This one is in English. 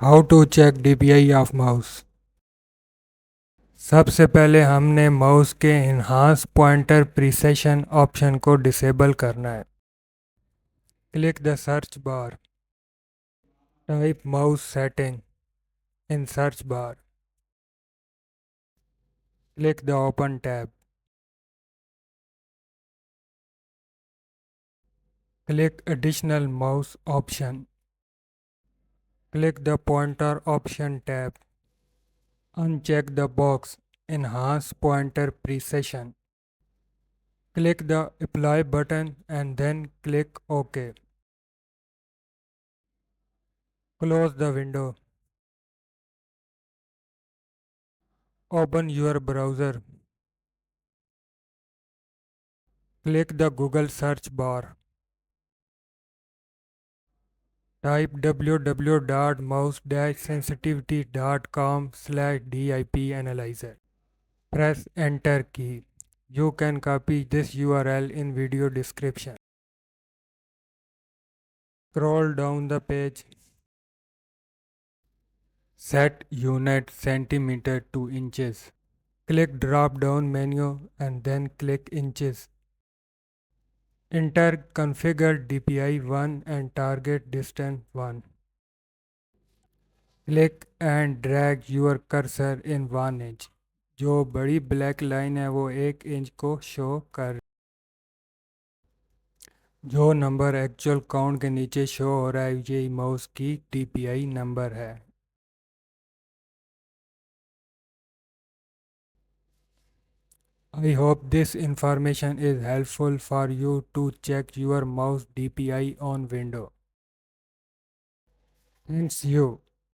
How to check DPI of mouse. सबसे पहले हमने माउस के इन्हांस पॉइंटर प्रिसेशन ऑप्शन को डिसेबल करना है। Click the search bar, type mouse setting in search bar, click the open tab, click additional mouse option, click the pointer option tab, uncheck the box enhance pointer precision, click the apply button and then click OK. Close the window, open your browser, click the Google search bar, type www.mouse-sensitivity.com/DIP analyzer. Press enter key. You can copy this URL in video description. Scroll down the page. Set unit centimeter to inches. Click drop down menu and then click inches. Enter configure DPI 1 and target distance 1. Click and drag your cursor in 1 inch. जो बड़ी black line है वो 1 inch को show कर, जो number actual count के नीचे show हो रहा है ये माउस की DPI नंबर है। I hope this information is helpful for you to check your mouse DPI on Windows. Thanks you.